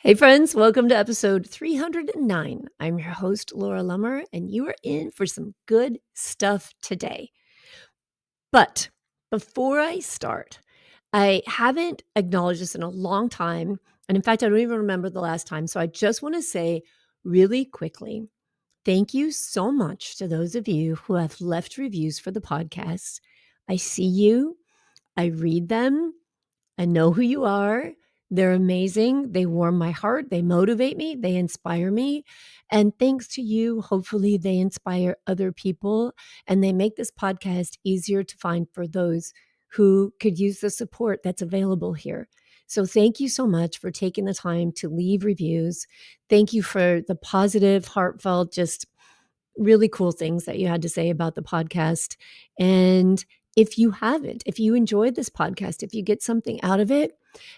Hey, friends, welcome to episode 309. I'm your host, Laura Lummer, and you are in for some good stuff today. But before I start, I haven't acknowledged this in a long time. And in fact, I don't even remember the last time. So I just want to say really quickly thank you so much to those of you who have left reviews for the podcast. I see you, I read them. I know who you are. They're amazing. They warm my heart. They motivate me. They inspire me. And thanks to you, hopefully, they inspire other people and they make this podcast easier to find for those who could use the support that's available here. So, thank you so much for taking the time to leave reviews. Thank you for the positive, heartfelt, just really cool things that you had to say about the podcast. And if you haven't, if you enjoyed this podcast, if you get something out of it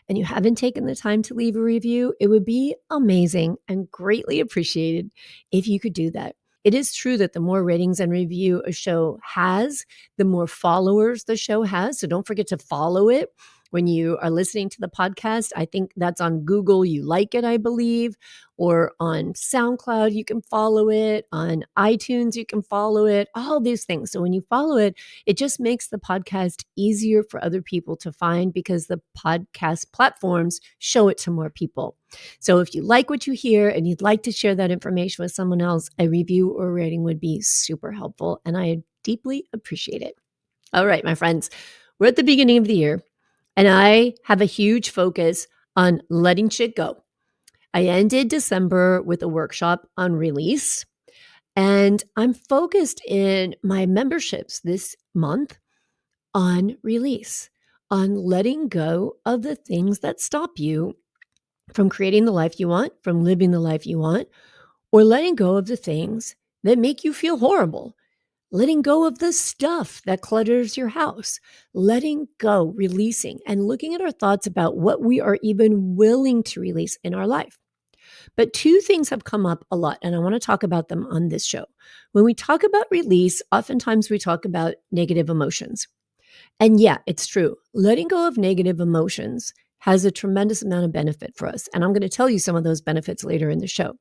and you haven't taken the time to leave a review, it would be amazing and greatly appreciated if you could do that. It is true that the more ratings and review a show has, the more followers the show has. So don't forget to follow it when you are listening to the podcast. I think that's on Google. You like it, I believe, or on SoundCloud, you can follow it. On iTunes, you can follow it, all these things. So when you follow it, it just makes the podcast easier for other people to find because the podcast platforms show it to more people. So if you like what you hear and you'd like to share that information with someone else, a review or rating would be super helpful. And I deeply appreciate it. All right, my friends, we're at the beginning of the year and I have a huge focus on letting shit go. I ended December with a workshop on release, and I'm focused in my memberships this month on release, on letting go of the things that stop you from creating the life you want, from living the life you want, or letting go of the things that make you feel horrible. Letting go of the stuff that clutters your house, letting go, releasing, and looking at our thoughts about what we are even willing to release in our life. But two things have come up a lot, and I want to talk about them on this show. When we talk about release, oftentimes we talk about negative emotions. And yeah, it's true. Letting go of negative emotions has a tremendous amount of benefit for us. And I'm going to tell you some of those benefits later in the show.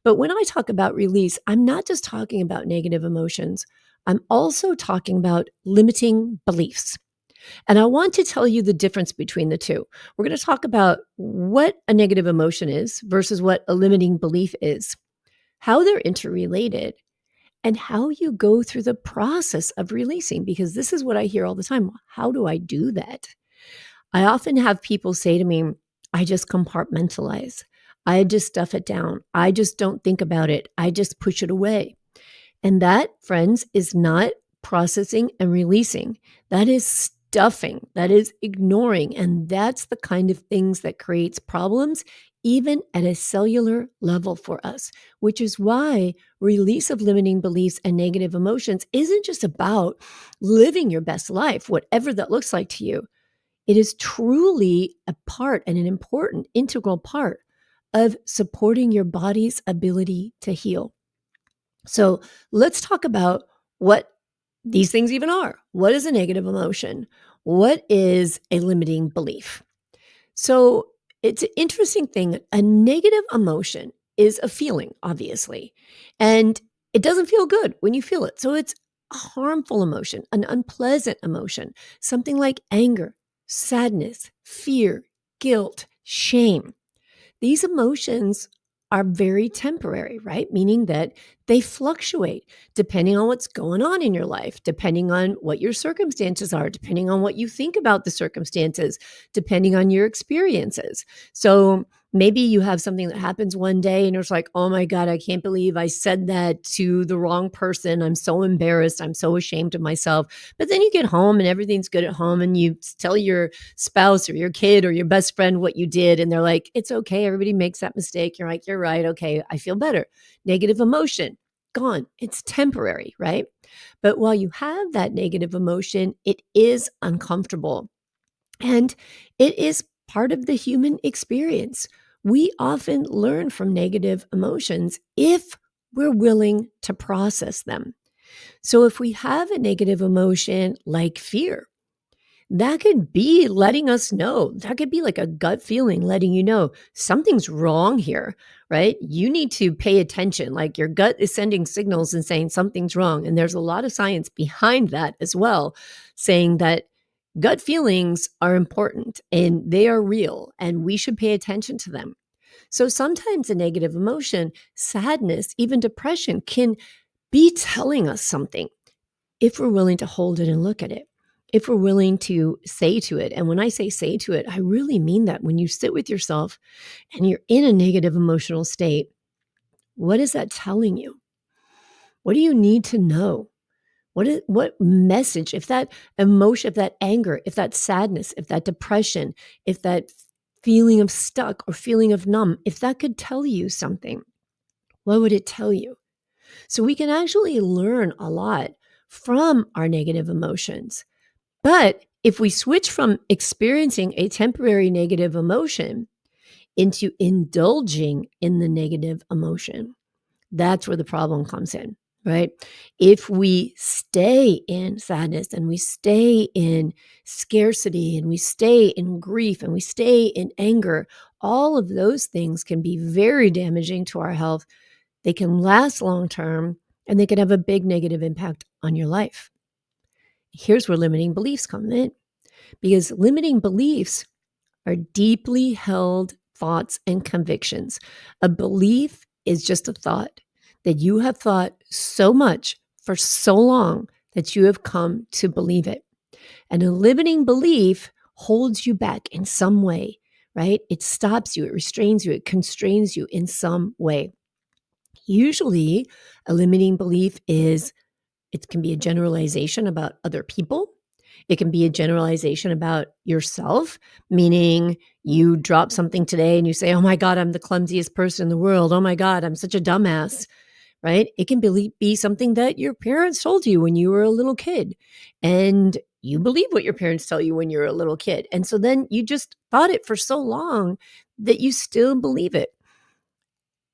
But when I talk about release, I'm not just talking about negative emotions. I'm also talking about limiting beliefs. And I want to tell you the difference between the two. We're going to talk about what a negative emotion is versus what a limiting belief is, how they're interrelated, and how you go through the process of releasing, because this is what I hear all the time. How do I do that? I often have people say to me, I just compartmentalize. I just stuff it down. I just don't think about it. I just push it away. And that, friends, is not processing and releasing. That is stuffing. That is ignoring. And that's the kind of things that creates problems, even at a cellular level for us, which is why release of limiting beliefs and negative emotions isn't just about living your best life, whatever that looks like to you. It is truly a part and an important integral part of supporting your body's ability to heal. So let's talk about what these things even are. What is a negative emotion? What is a limiting belief? So it's an interesting thing. A negative emotion is a feeling, obviously, and it doesn't feel good when you feel it. So it's a harmful emotion, an unpleasant emotion, something like anger, sadness, fear, guilt, shame. These emotions are very temporary, right? Meaning that they fluctuate depending on what's going on in your life, depending on what your circumstances are, depending on what you think about the circumstances, depending on your experiences. So maybe you have something that happens one day and it's like, oh my God, I can't believe I said that to the wrong person. I'm so embarrassed. I'm so ashamed of myself. But then you get home and everything's good at home and you tell your spouse or your kid or your best friend what you did. And they're like, it's okay. Everybody makes that mistake. You're like, you're right. Okay. I feel better. Negative emotion, gone. It's temporary, right? But while you have that negative emotion, it is uncomfortable. And it is part of the human experience. We often learn from negative emotions if we're willing to process them. So if we have a negative emotion like fear, that could be letting us know. That could be like a gut feeling letting you know something's wrong here, right? You need to pay attention. Like your gut is sending signals and saying something's wrong. And there's a lot of science behind that as well, saying that gut feelings are important and they are real and we should pay attention to them. So sometimes a negative emotion, sadness, even depression can be telling us something if we're willing to hold it and look at it, if we're willing to say to it. And when I say to it, I really mean that. When you sit with yourself and you're in a negative emotional state, what is that telling you? What do you need to know? What message, if that emotion, if that anger, if that sadness, if that depression, if that feeling of stuck or feeling of numb, if that could tell you something, what would it tell you? So we can actually learn a lot from our negative emotions. But if we switch from experiencing a temporary negative emotion into indulging in the negative emotion, that's where the problem comes in, right? If we stay in sadness and we stay in scarcity and we stay in grief and we stay in anger, all of those things can be very damaging to our health. They can last long term and they can have a big negative impact on your life. Here's where limiting beliefs come in, because limiting beliefs are deeply held thoughts and convictions. A belief is just a thought that you have thought so much for so long that you have come to believe it. And a limiting belief holds you back in some way, right? It stops you, it restrains you, it constrains you in some way. Usually, a limiting belief it can be a generalization about other people. It can be a generalization about yourself, meaning you drop something today and you say, oh my God, I'm the clumsiest person in the world. Oh my God, I'm such a dumbass, right? It can be something that your parents told you when you were a little kid. And you believe what your parents tell you when you're a little kid. And so then you just thought it for so long that you still believe it.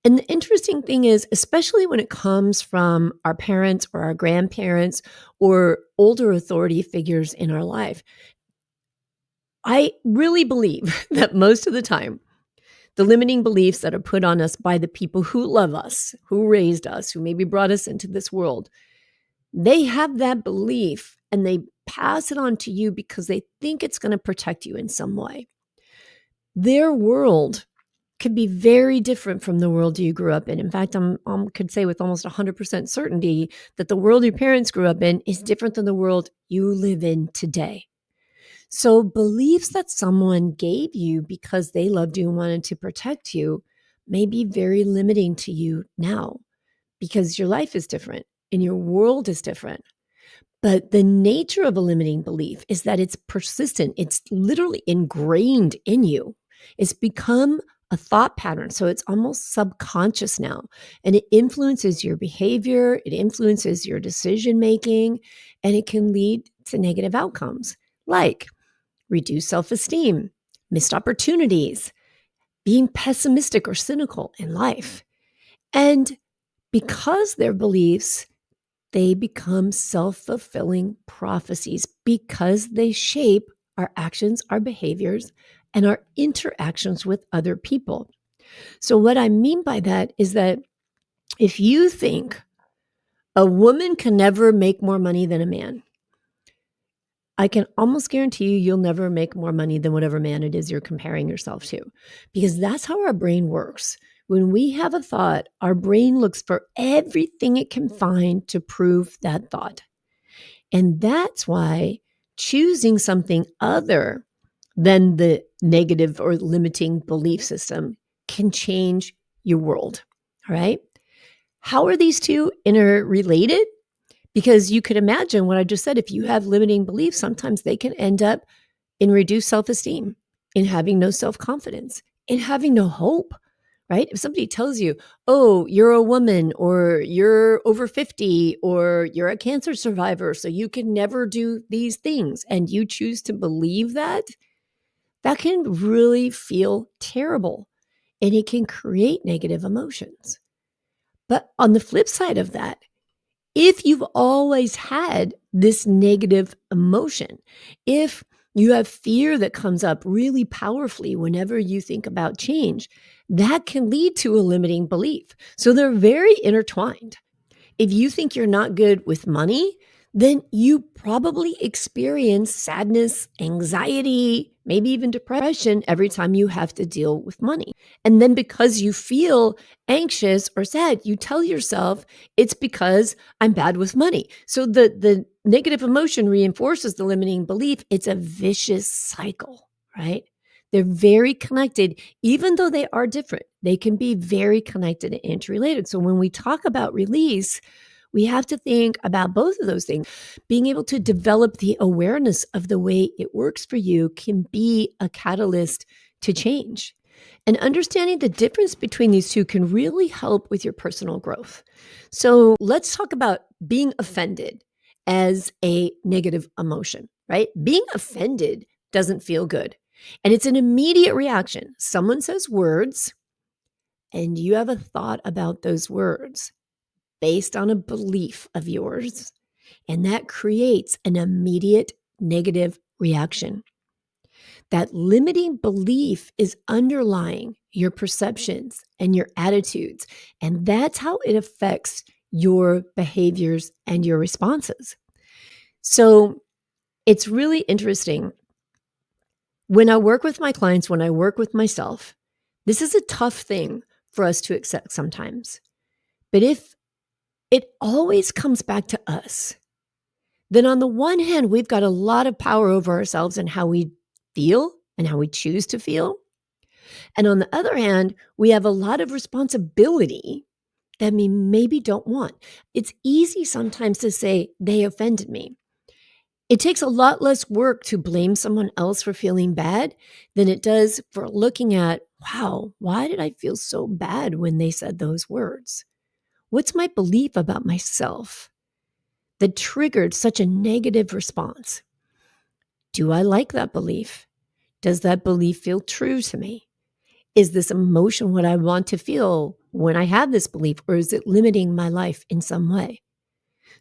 And the interesting thing is, especially when it comes from our parents or our grandparents or older authority figures in our life, I really believe that most of the time, the limiting beliefs that are put on us by the people who love us, who raised us, who maybe brought us into this world, they have that belief and they pass it on to you because they think it's going to protect you in some way. Their world could be very different from the world you grew up in. In fact, I could say with almost 100% certainty that the world your parents grew up in is different than the world you live in today. So beliefs that someone gave you because they loved you and wanted to protect you may be very limiting to you now because your life is different and your world is different. But the nature of a limiting belief is that it's persistent. It's literally ingrained in you. It's become a thought pattern. So it's almost subconscious now. And it influences your behavior, it influences your decision making, and it can lead to negative outcomes like reduced self-esteem, missed opportunities, being pessimistic or cynical in life. And because their beliefs, they become self-fulfilling prophecies because they shape our actions, our behaviors, and our interactions with other people. So what I mean by that is that if you think a woman can never make more money than a man, I can almost guarantee you'll never make more money than whatever man it is you're comparing yourself to, because that's how our brain works. When we have a thought, our brain looks for everything it can find to prove that thought. And that's why choosing something other than the negative or limiting belief system can change your world. All right. How are these two interrelated? Because you could imagine what I just said. If you have limiting beliefs, sometimes they can end up in reduced self-esteem, in having no self-confidence, in having no hope, right? If somebody tells you, oh, you're a woman or you're over 50 or you're a cancer survivor, so you can never do these things, and you choose to believe that, that can really feel terrible and it can create negative emotions. But on the flip side of that, if you've always had this negative emotion, if You have fear that comes up really powerfully whenever you think about change. That can lead to a limiting belief. So they're very intertwined. If you think you're not good with money, then you probably experience sadness, anxiety, maybe even depression every time you have to deal with money. And then because you feel anxious or sad, you tell yourself it's because I'm bad with money. So the negative emotion reinforces the limiting belief. It's a vicious cycle, right? They're very connected, even though they are different. They can be very connected and interrelated. So when we talk about release, we have to think about both of those things. Being able to develop the awareness of the way it works for you can be a catalyst to change. And understanding the difference between these two can really help with your personal growth. So let's talk about being offended as a negative emotion, right? Being offended doesn't feel good. And it's an immediate reaction. Someone says words, and you have a thought about those words based on a belief of yours, and that creates an immediate negative reaction. That limiting belief is underlying your perceptions and your attitudes, and that's how it affects your behaviors and your responses. So it's really interesting. When I work with my clients, when I work with myself, this is a tough thing for us to accept sometimes. But if it always comes back to us, then on the one hand, we've got a lot of power over ourselves and how we feel and how we choose to feel. And on the other hand, we have a lot of responsibility that we maybe don't want. It's easy sometimes to say, they offended me. It takes a lot less work to blame someone else for feeling bad than it does for looking at, wow, why did I feel so bad when they said those words? What's my belief about myself that triggered such a negative response? Do I like that belief? Does that belief feel true to me? Is this emotion what I want to feel when I have this belief, or is it limiting my life in some way?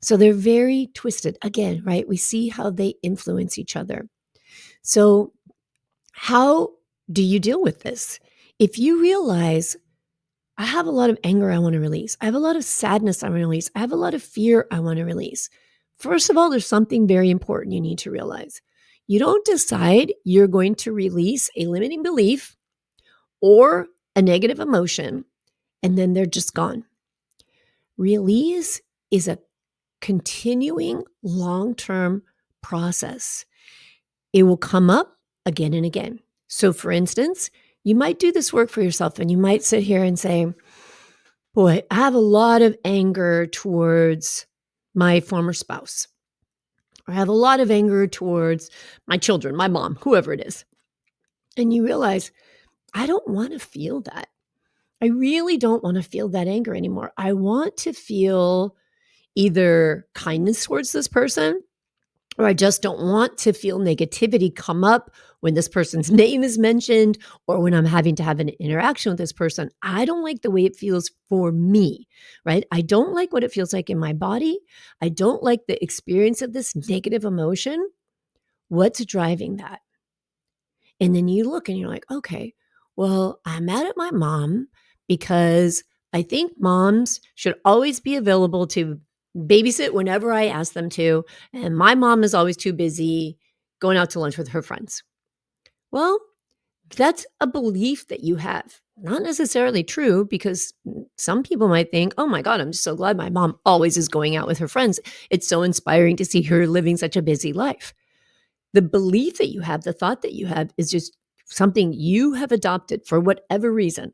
So they're very twisted. Again, right? We see how they influence each other. So, how do you deal with this? If you realize, I have a lot of anger I want to release, I have a lot of sadness I want to release, I have a lot of fear I want to release. First of all, there's something very important you need to realize. You don't decide you're going to release a limiting belief or a negative emotion, and then they're just gone. Release is a continuing long-term process. It will come up again and again. So for instance, you might do this work for yourself and you might sit here and say, boy, I have a lot of anger towards my former spouse. Or I have a lot of anger towards my children, my mom, whoever it is. And you realize, I don't want to feel that. I really don't want to feel that anger anymore. I want to feel either kindness towards this person, or I just don't want to feel negativity come up when this person's name is mentioned or when I'm having to have an interaction with this person. I don't like the way it feels for me, right? I don't like what it feels like in my body. I don't like the experience of this negative emotion. What's driving that? And then you look and you're like, okay, well, I'm mad at my mom because I think moms should always be available to babysit whenever I ask them to. And my mom is always too busy going out to lunch with her friends. Well, that's a belief that you have. Not necessarily true, because some people might think, oh my God, I'm just so glad my mom always is going out with her friends. It's so inspiring to see her living such a busy life. The belief that you have, the thought that you have, is just something you have adopted for whatever reason.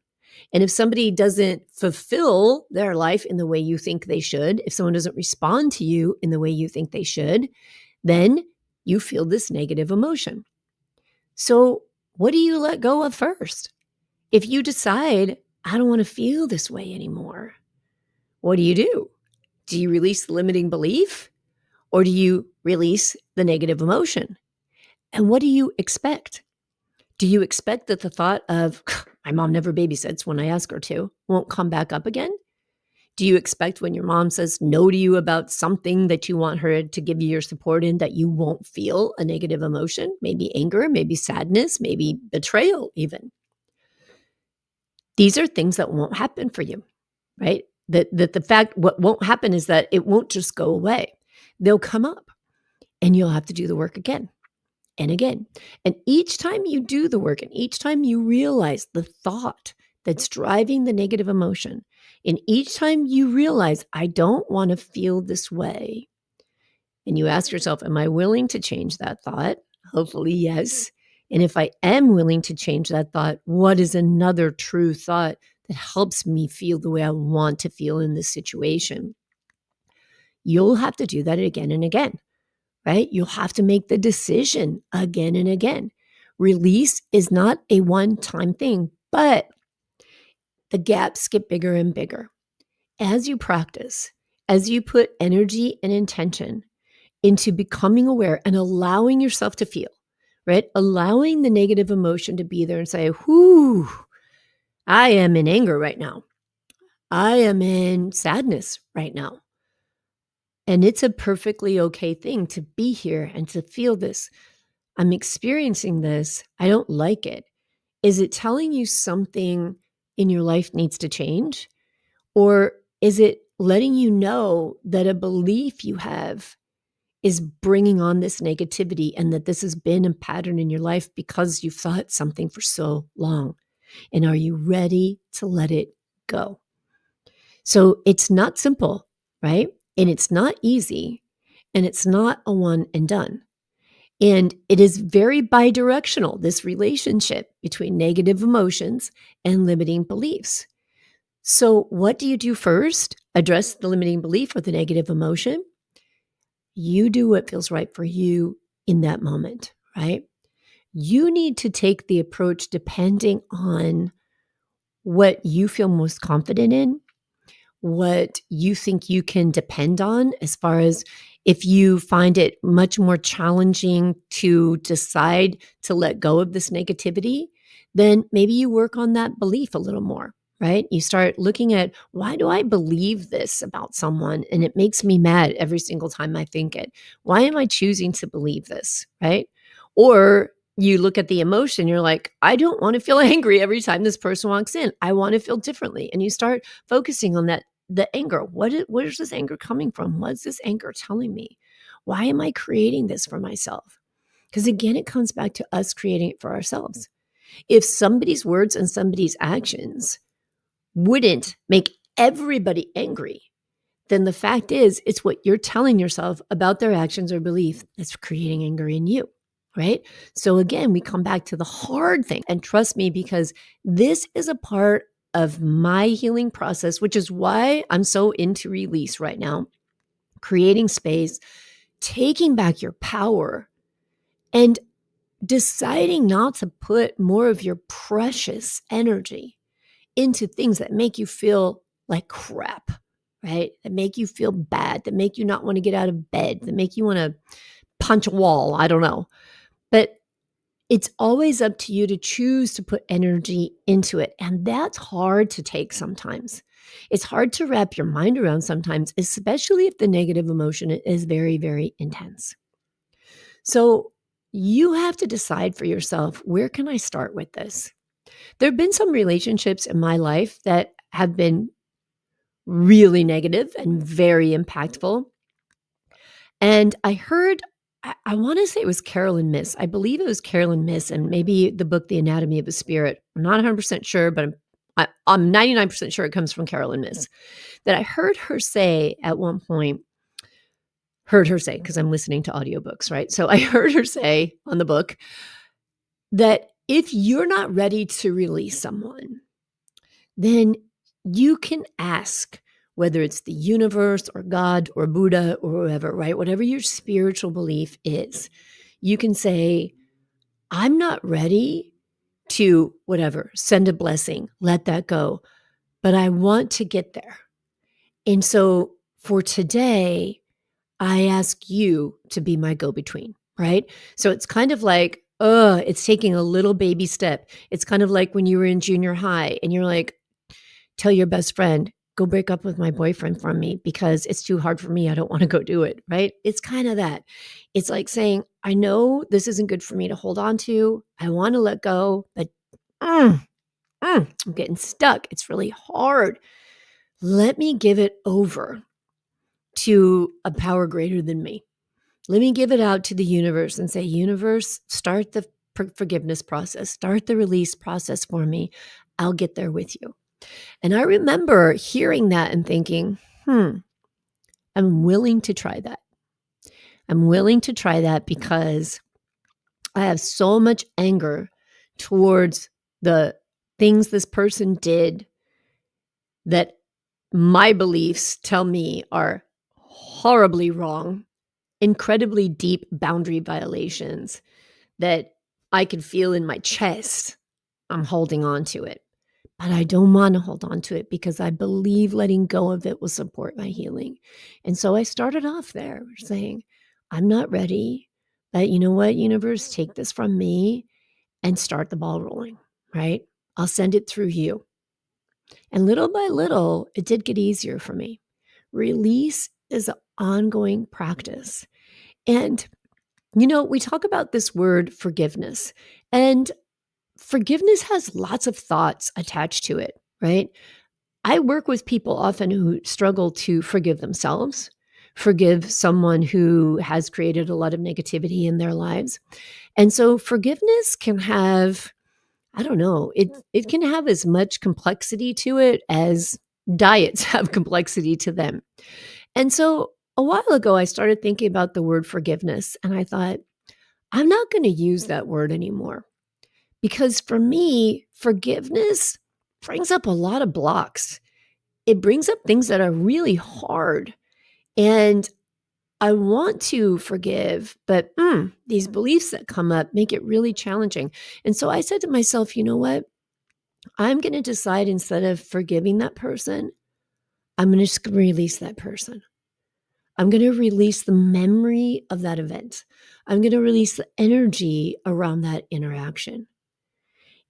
And if somebody doesn't fulfill their life in the way you think they should, if someone doesn't respond to you in the way you think they should, then you feel this negative emotion. So what do you let go of first? If you decide, I don't want to feel this way anymore, what do you do? Do you release the limiting belief, or do you release the negative emotion? And what do you expect? Do you expect that the thought of, my mom never babysits when I ask her to, won't come back up again? Do you expect when your mom says no to you about something that you want her to give you your support in that you won't feel a negative emotion? Maybe anger, maybe sadness, maybe betrayal even. These are things that won't happen for you, right? That the fact what won't happen is that it won't just go away. They'll come up and you'll have to do the work again and again. And each time you do the work and each time you realize the thought that's driving the negative emotion, and each time you realize, I don't want to feel this way, and you ask yourself, am I willing to change that thought? Hopefully, yes. And if I am willing to change that thought, what is another true thought that helps me feel the way I want to feel in this situation? You'll have to do that again and again, right? You'll have to make the decision again and again. Release is not a one-time thing, but the gaps get bigger and bigger. As you practice, as you put energy and intention into becoming aware and allowing yourself to feel, right? Allowing the negative emotion to be there and say, whoo, I am in anger right now. I am in sadness right now. And it's a perfectly okay thing to be here and to feel this. I'm experiencing this. I don't like it. Is it telling you something in your life needs to change? Or is it letting you know that a belief you have is bringing on this negativity and that this has been a pattern in your life because you've thought something for so long? And are you ready to let it go? So it's not simple, right? And it's not easy. And it's not a one and done. And it is very bidirectional, this relationship between negative emotions and limiting beliefs. So what do you do first? Address the limiting belief or the negative emotion. You do what feels right for you in that moment, right? You need to take the approach depending on what you feel most confident in, what you think you can depend on, as far as if you find it much more challenging to decide to let go of this negativity, then maybe you work on that belief a little more, right? You start looking at, why do I believe this about someone? And it makes me mad every single time I think it. Why am I choosing to believe this, right? Or you look at the emotion, you're like, I don't want to feel angry every time this person walks in. I want to feel differently. And you start focusing on that, the anger. Where is this anger coming from? What is this anger telling me? Why am I creating this for myself? Because again, it comes back to us creating it for ourselves. If somebody's words and somebody's actions wouldn't make everybody angry, then the fact is, it's what you're telling yourself about their actions or belief that's creating anger in you, right? So again, we come back to the hard thing. And trust me, because this is a part of my healing process, which is why I'm so into release right now, creating space, taking back your power, and deciding not to put more of your precious energy into things that make you feel like crap, right? That make you feel bad, that make you not want to get out of bed, that make you want to punch a wall. I don't know. But it's always up to you to choose to put energy into it. And that's hard to take sometimes. It's hard to wrap your mind around sometimes, especially if the negative emotion is very, very intense. So you have to decide for yourself, where can I start with this? There have been some relationships in my life that have been really negative and very impactful. And I heard, I want to say it was Carolyn Miss. I believe it was Carolyn Miss, and maybe the book, The Anatomy of a Spirit. I'm not 100% sure, but I'm 99% sure it comes from Carolyn Miss. That I heard her say at one point, because I'm listening to audiobooks, right? So I heard her say on the book that if you're not ready to release someone, then you can ask, whether it's the universe or God or Buddha or whoever, right? Whatever your spiritual belief is, you can say, I'm not ready to whatever, send a blessing, let that go, but I want to get there. And so for today, I ask you to be my go-between, right? So it's kind of like, it's taking a little baby step. It's kind of like when you were in junior high and you're like, tell your best friend, go break up with my boyfriend from me because it's too hard for me. I don't want to go do it, right? It's kind of that. It's like saying, I know this isn't good for me to hold on to. I want to let go, but I'm getting stuck. It's really hard. Let me give it over to a power greater than me. Let me give it out to the universe and say, universe, start the forgiveness process, start the release process for me. I'll get there with you. And I remember hearing that and thinking, I'm willing to try that. I'm willing to try that because I have so much anger towards the things this person did that my beliefs tell me are horribly wrong, incredibly deep boundary violations that I can feel in my chest. I'm holding on to it. But I don't want to hold on to it because I believe letting go of it will support my healing. And so I started off there saying, I'm not ready, but you know what, universe, take this from me and start the ball rolling, right? I'll send it through you. And little by little, it did get easier for me. Release is an ongoing practice. And, we talk about this word forgiveness, and forgiveness has lots of thoughts attached to it, right? I work with people often who struggle to forgive themselves, forgive someone who has created a lot of negativity in their lives. And so forgiveness can have, I don't know, it can have as much complexity to it as diets have complexity to them. And so a while ago, I started thinking about the word forgiveness, and I thought, I'm not going to use that word anymore. Because for me, forgiveness brings up a lot of blocks. It brings up things that are really hard. And I want to forgive, but these beliefs that come up make it really challenging. And so I said to myself, you know what? I'm going to decide instead of forgiving that person, I'm going to just release that person. I'm going to release the memory of that event. I'm going to release the energy around that interaction.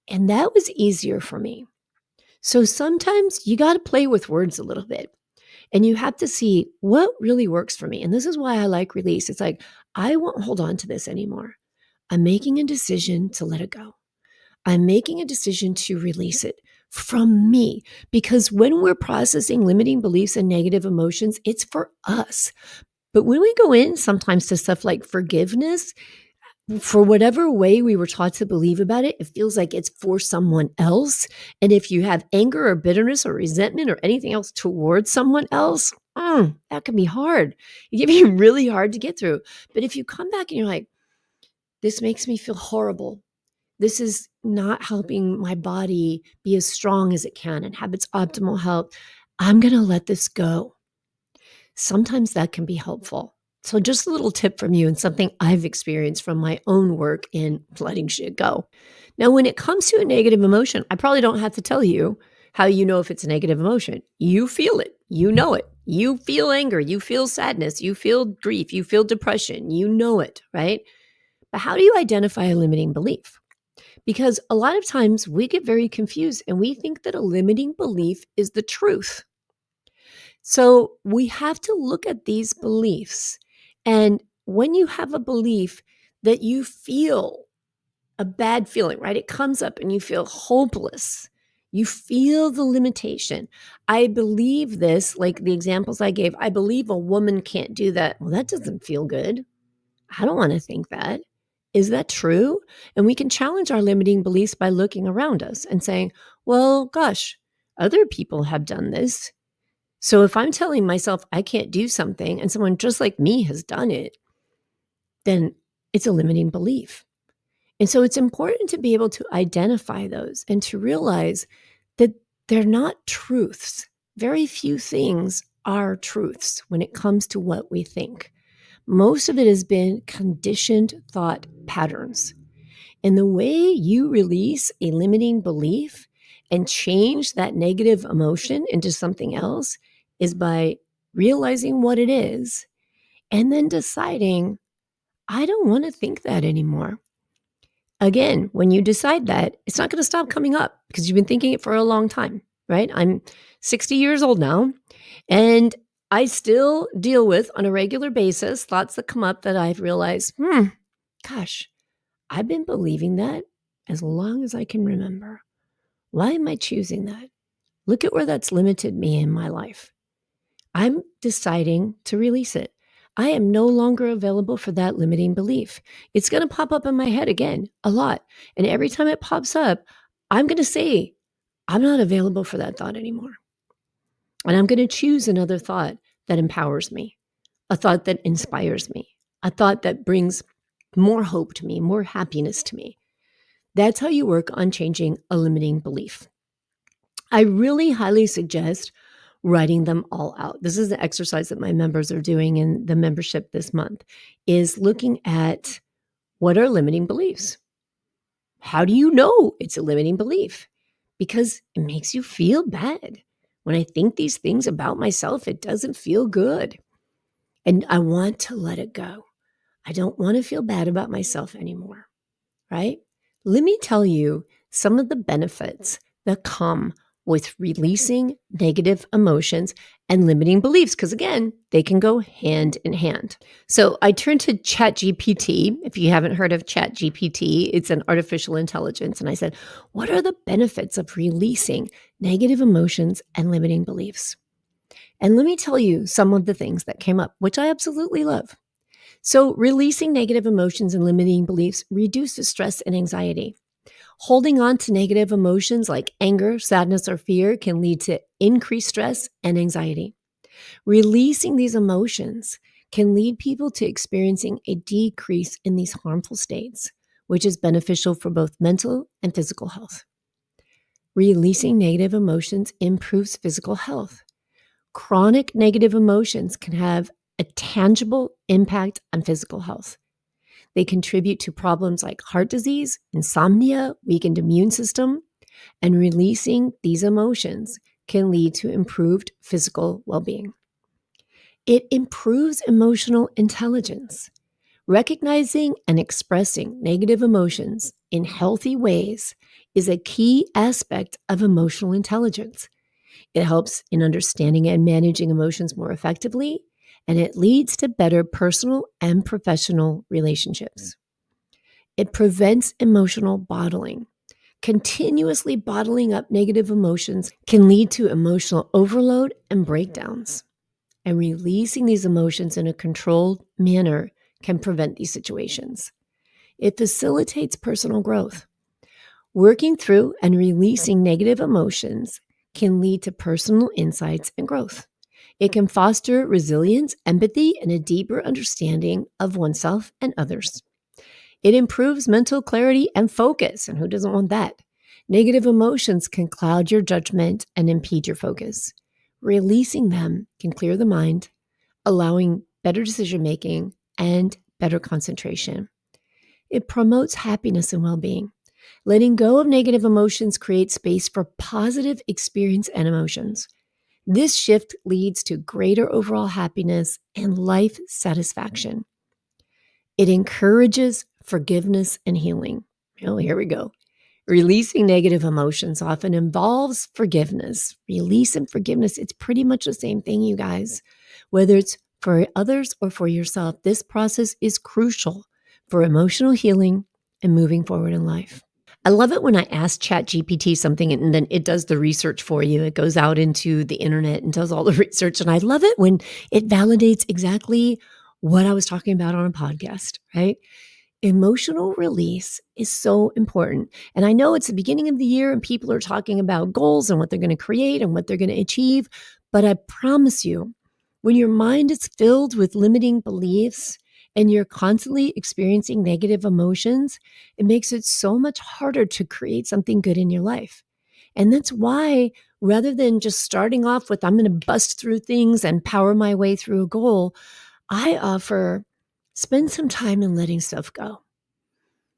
And that was easier for me. So sometimes you got to play with words a little bit and you have to see what really works for me. And this is why I like release. It's like, I won't hold on to this anymore. I'm making a decision to let it go. I'm making a decision to release it from me, because when we're processing limiting beliefs and negative emotions, it's for us. But when we go in sometimes to stuff like forgiveness, for whatever way we were taught to believe about it, it feels like it's for someone else. And if you have anger or bitterness or resentment or anything else towards someone else, that can be hard. It can be really hard to get through. But if you come back and you're like, this makes me feel horrible. This is not helping my body be as strong as it can and have its optimal health. I'm going to let this go. Sometimes that can be helpful. So just a little tip from you and something I've experienced from my own work in letting shit go. Now, when it comes to a negative emotion, I probably don't have to tell you how you know if it's a negative emotion. You feel it. You know it. You feel anger. You feel sadness. You feel grief. You feel depression. You know it, right? But how do you identify a limiting belief? Because a lot of times we get very confused and we think that a limiting belief is the truth. So we have to look at these beliefs. And when you have a belief that you feel a bad feeling, right? It comes up and you feel hopeless. You feel the limitation. I believe this, like the examples I gave, I believe a woman can't do that. Well, that doesn't feel good. I don't want to think that. Is that true? And we can challenge our limiting beliefs by looking around us and saying, well, gosh, other people have done this. So if I'm telling myself I can't do something and someone just like me has done it, then it's a limiting belief. And so it's important to be able to identify those and to realize that they're not truths. Very few things are truths when it comes to what we think. Most of it has been conditioned thought patterns. And the way you release a limiting belief and change that negative emotion into something else is by realizing what it is and then deciding, I don't want to think that anymore. Again, when you decide that, it's not going to stop coming up because you've been thinking it for a long time. right? I'm 60 years old now, and I still deal with, on a regular basis, thoughts that come up that I've realized, gosh, I've been believing that as long as I can remember. Why am I choosing that? Look at where that's limited me in my life. I'm deciding to release it. I am no longer available for that limiting belief. It's going to pop up in my head again a lot. And every time it pops up, I'm going to say, I'm not available for that thought anymore. And I'm going to choose another thought that empowers me, a thought that inspires me, a thought that brings more hope to me, more happiness to me. That's how you work on changing a limiting belief. I really highly suggest writing them all out. This is an exercise that my members are doing in the membership this month, is looking at what are limiting beliefs. How do you know it's a limiting belief? Because it makes you feel bad. When I think these things about myself, it doesn't feel good. And I want to let it go. I don't want to feel bad about myself anymore, right? Let me tell you some of the benefits that come with releasing negative emotions and limiting beliefs, because again, they can go hand in hand. So I turned to ChatGPT. If you haven't heard of ChatGPT, it's an artificial intelligence. And I said, what are the benefits of releasing negative emotions and limiting beliefs? And let me tell you some of the things that came up, which I absolutely love. So releasing negative emotions and limiting beliefs reduces stress and anxiety. Holding on to negative emotions like anger, sadness, or fear can lead to increased stress and anxiety. Releasing these emotions can lead people to experiencing a decrease in these harmful states, which is beneficial for both mental and physical health. Releasing negative emotions improves physical health. Chronic negative emotions can have a tangible impact on physical health. They contribute to problems like heart disease, insomnia, weakened immune system, and releasing these emotions can lead to improved physical well-being. It improves emotional intelligence. Recognizing and expressing negative emotions in healthy ways is a key aspect of emotional intelligence. It helps in understanding and managing emotions more effectively, and it leads to better personal and professional relationships. It prevents emotional bottling. Continuously bottling up negative emotions can lead to emotional overload and breakdowns. And releasing these emotions in a controlled manner can prevent these situations. It facilitates personal growth. Working through and releasing negative emotions can lead to personal insights and growth. It can foster resilience, empathy, and a deeper understanding of oneself and others. It improves mental clarity and focus, and who doesn't want that? Negative emotions can cloud your judgment and impede your focus. Releasing them can clear the mind, allowing better decision making and better concentration. It promotes happiness and well-being. Letting go of negative emotions creates space for positive experience and emotions. This shift leads to greater overall happiness and life satisfaction. It encourages forgiveness and healing. Oh, here we go. Releasing negative emotions often involves forgiveness. Release and forgiveness, it's pretty much the same thing, you guys. Whether it's for others or for yourself, this process is crucial for emotional healing and moving forward in life. I love it when I ask ChatGPT something and then it does the research for you. It goes out into the internet and does all the research. And I love it when it validates exactly what I was talking about on a podcast, right? Emotional release is so important. And I know it's the beginning of the year and people are talking about goals and what they're going to create and what they're going to achieve. But I promise you, when your mind is filled with limiting beliefs and you're constantly experiencing negative emotions, it makes it so much harder to create something good in your life. And that's why, rather than just starting off with, I'm going to bust through things and power my way through a goal, I offer spend some time in letting stuff go.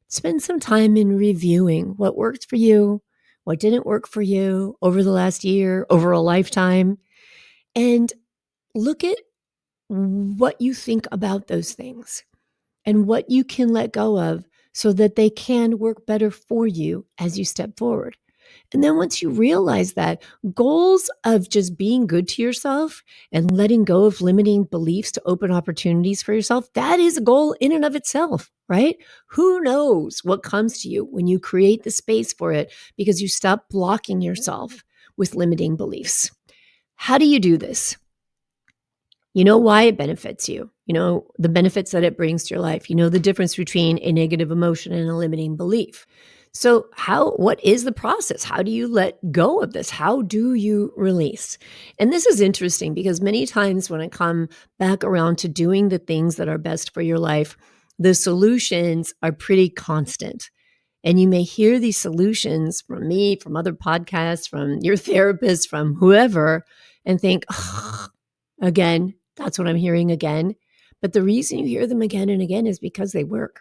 Spend some time in reviewing what worked for you, what didn't work for you over the last year, over a lifetime, and look at what you think about those things and what you can let go of so that they can work better for you as you step forward. And then once you realize that, goals of just being good to yourself and letting go of limiting beliefs to open opportunities for yourself, that is a goal in and of itself, right? Who knows what comes to you when you create the space for it because you stop blocking yourself with limiting beliefs. How do you do this? You know why it benefits you. You know the benefits that it brings to your life. You know the difference between a negative emotion and a limiting belief. So what is the process? How do you let go of this? How do you release? And this is interesting because many times when I come back around to doing the things that are best for your life, the solutions are pretty constant. And you may hear these solutions from me, from other podcasts, from your therapist, from whoever, and think, "Ugh, again, that's what I'm hearing again." But the reason you hear them again and again is because they work.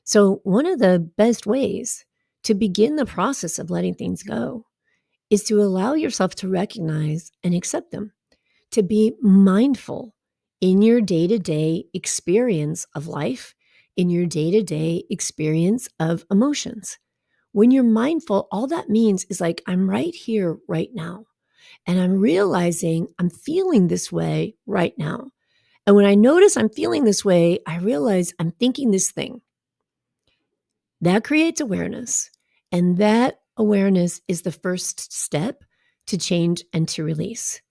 So, one of the best ways to begin the process of letting things go is to allow yourself to recognize and accept them, to be mindful in your day to day experience of life, in your day to day experience of emotions. When you're mindful, all that means is like, I'm right here, right now. And I'm realizing I'm feeling this way right now. And when I notice I'm feeling this way, I realize I'm thinking this thing. That creates awareness. And that awareness is the first step to change and to release.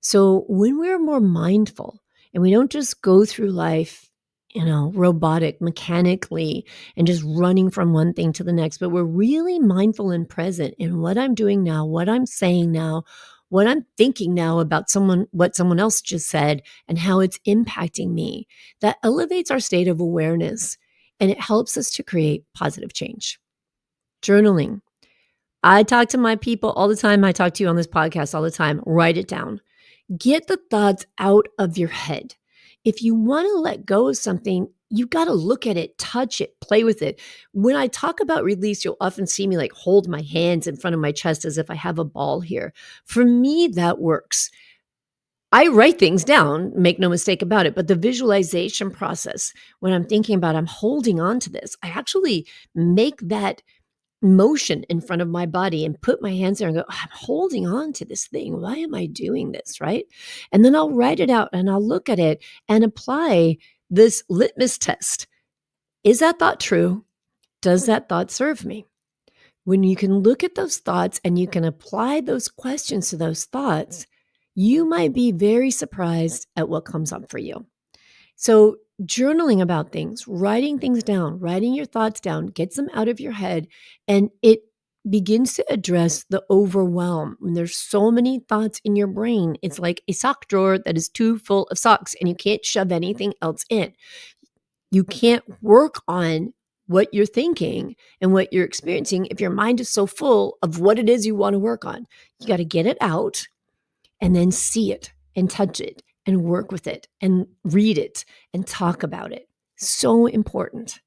So when we're more mindful and we don't just go through life, robotic, mechanically, and just running from one thing to the next, but we're really mindful and present in what I'm doing now, what I'm saying now, what I'm thinking now about what someone else just said, and how it's impacting me. That elevates our state of awareness and it helps us to create positive change. Journaling. I talk to my people all the time. I talk to you on this podcast all the time. Write it down. Get the thoughts out of your head. If you want to let go of something, you got to look at it, touch it, play with it. When I talk about release, you'll often see me like hold my hands in front of my chest as if I have a ball here. For me, that works. I write things down, make no mistake about it, but the visualization process, when I'm thinking about I'm holding on to this, I actually make that motion in front of my body and put my hands there and go, I'm holding on to this thing. Why am I doing this? Right. And then I'll write it out and I'll look at it and apply this litmus test. Is that thought true? Does that thought serve me? When you can look at those thoughts and you can apply those questions to those thoughts, you might be very surprised at what comes up for you. So, journaling about things, writing things down, writing your thoughts down, gets them out of your head, and it begins to address the overwhelm. When there's so many thoughts in your brain, it's like a sock drawer that is too full of socks and you can't shove anything else in. You can't work on what you're thinking and what you're experiencing if your mind is so full of what it is you want to work on. You got to get it out and then see it and touch it and work with it and read it and talk about it. So important.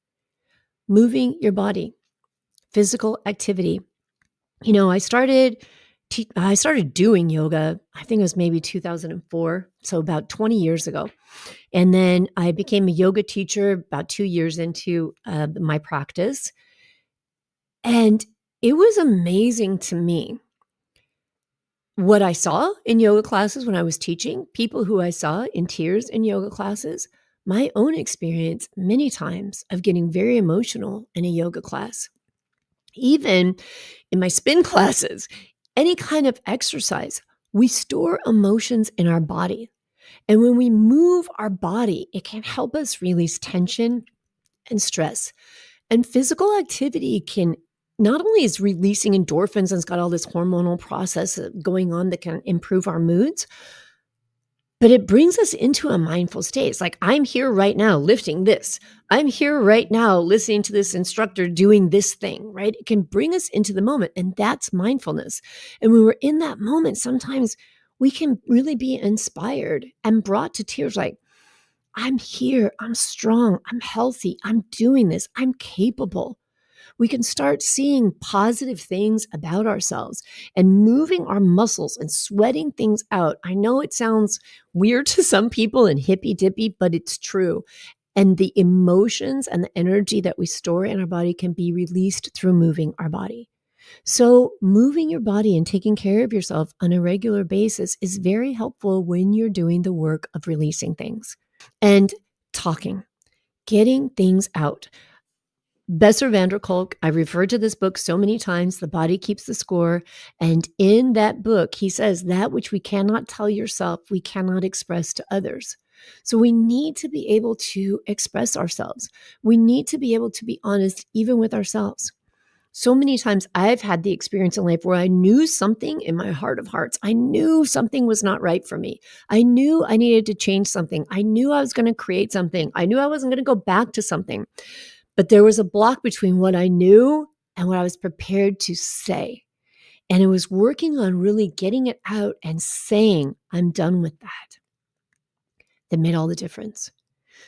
Moving your body, physical activity. I started doing yoga, I think it was maybe 2004, so about 20 years ago. And then I became a yoga teacher about 2 years into my practice. And it was amazing to me what I saw in yoga classes when I was teaching, people who I saw in tears in yoga classes, my own experience many times of getting very emotional in a yoga class. Even in my spin classes, any kind of exercise, we store emotions in our body. And when we move our body, it can help us release tension and stress. And physical activity can not only is releasing endorphins and it's got all this hormonal process going on that can improve our moods, but it brings us into a mindful state. It's like, I'm here right now lifting this. I'm here right now listening to this instructor doing this thing, right? It can bring us into the moment, and that's mindfulness. And when we're in that moment, sometimes we can really be inspired and brought to tears like, I'm here, I'm strong, I'm healthy, I'm doing this, I'm capable. We can start seeing positive things about ourselves and moving our muscles and sweating things out. I know it sounds weird to some people and hippy dippy, but it's true. And the emotions and the energy that we store in our body can be released through moving our body. So moving your body and taking care of yourself on a regular basis is very helpful when you're doing the work of releasing things and talking, getting things out. Besser van der Kolk, I referred to this book so many times, The Body Keeps the Score. And in that book, he says that which we cannot tell yourself, we cannot express to others. So we need to be able to express ourselves. We need to be able to be honest even with ourselves. So many times I've had the experience in life where I knew something in my heart of hearts. I knew something was not right for me. I knew I needed to change something. I knew I was going to create something. I knew I wasn't going to go back to something. But there was a block between what I knew and what I was prepared to say. And it was working on really getting it out and saying, I'm done with that made all the difference.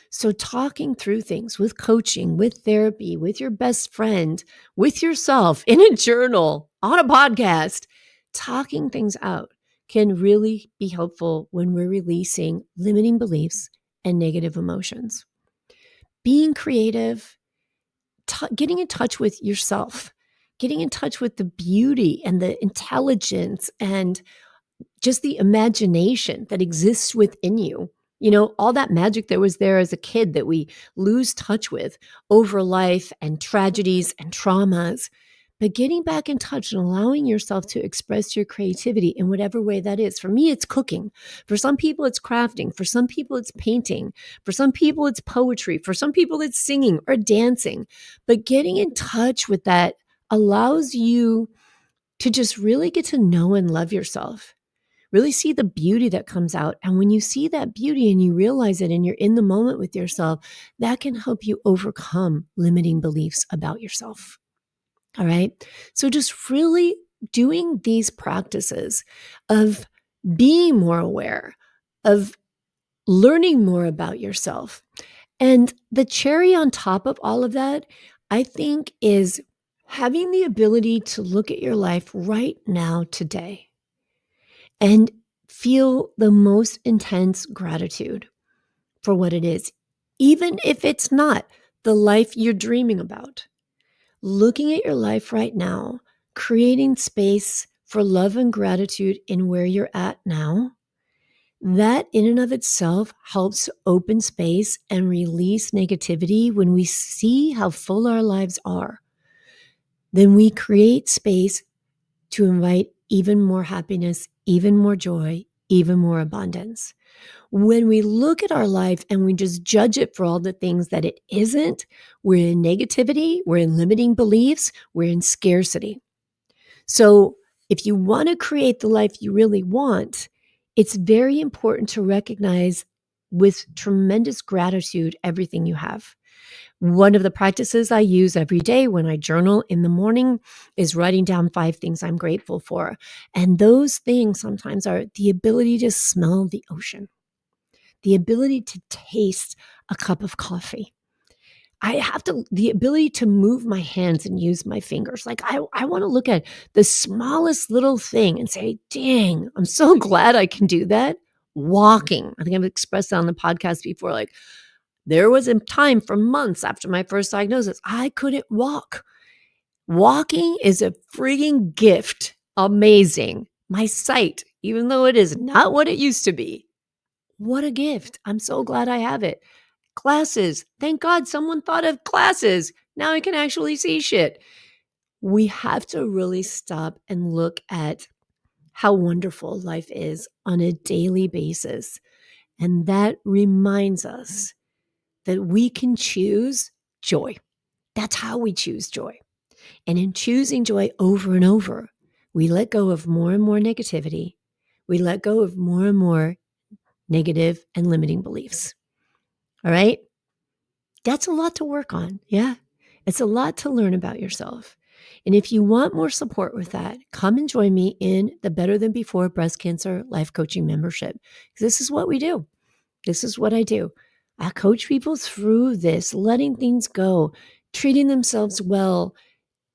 So talking through things with coaching, with therapy, with your best friend, with yourself, in a journal, on a podcast, talking things out can really be helpful when we're releasing limiting beliefs and negative emotions. Being creative, getting in touch with yourself, getting in touch with the beauty and the intelligence and just the imagination that exists within you. You know, all that magic that was there as a kid that we lose touch with over life and tragedies and traumas. But getting back in touch and allowing yourself to express your creativity in whatever way that is. For me, it's cooking. For some people, it's crafting. For some people, it's painting. For some people, it's poetry. For some people, it's singing or dancing. But getting in touch with that allows you to just really get to know and love yourself. Really see the beauty that comes out. And when you see that beauty and you realize it and you're in the moment with yourself, that can help you overcome limiting beliefs about yourself. All right. So just really doing these practices of being more aware, of learning more about yourself. And the cherry on top of all of that, I think, is having the ability to look at your life right now, today, and feel the most intense gratitude for what it is, even if it's not the life you're dreaming about. Looking at your life right now, creating space for love and gratitude in where you're at now, that in and of itself helps open space and release negativity. When we see how full our lives are, then we create space to invite even more happiness, even more joy, even more abundance. When we look at our life and we just judge it for all the things that it isn't, we're in negativity, we're in limiting beliefs, we're in scarcity. So if you want to create the life you really want, it's very important to recognize with tremendous gratitude everything you have. One of the practices I use every day when I journal in the morning is writing down 5 things I'm grateful for. And those things sometimes are the ability to smell the ocean, the ability to taste a cup of coffee. I have the ability to move my hands and use my fingers. Like I want to look at the smallest little thing and say, dang, I'm so glad I can do that. Walking. I think I've expressed that on the podcast before. Like, there was a time for months after my first diagnosis, I couldn't walk. Walking is a freaking gift. Amazing. My sight, even though it is not what it used to be, what a gift. I'm so glad I have it. Glasses. Thank God someone thought of glasses. Now I can actually see shit. We have to really stop and look at how wonderful life is on a daily basis. And that reminds us that we can choose joy. That's how we choose joy. And in choosing joy over and over, we let go of more and more negativity. We let go of more and more negative and limiting beliefs. All right? That's a lot to work on. Yeah. It's a lot to learn about yourself. And if you want more support with that, come and join me in the Better Than Before Breast Cancer Life Coaching Membership. This is what we do. This is what I do. I coach people through this, letting things go, treating themselves well,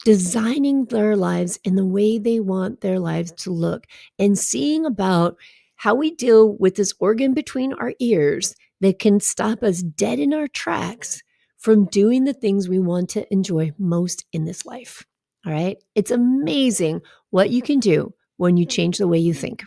designing their lives in the way they want their lives to look, and seeing about how we deal with this organ between our ears that can stop us dead in our tracks from doing the things we want to enjoy most in this life. All right. It's amazing what you can do when you change the way you think.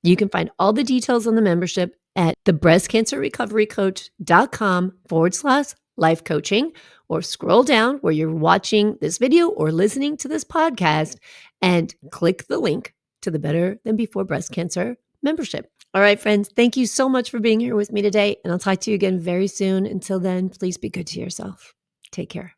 You can find all the details on the membership at thebreastcancerrecoverycoach.com/life coaching, or scroll down where you're watching this video or listening to this podcast and click the link to the Better Than Before Breast Cancer membership. All right, friends, thank you so much for being here with me today, and I'll talk to you again very soon. Until then, please be good to yourself. Take care.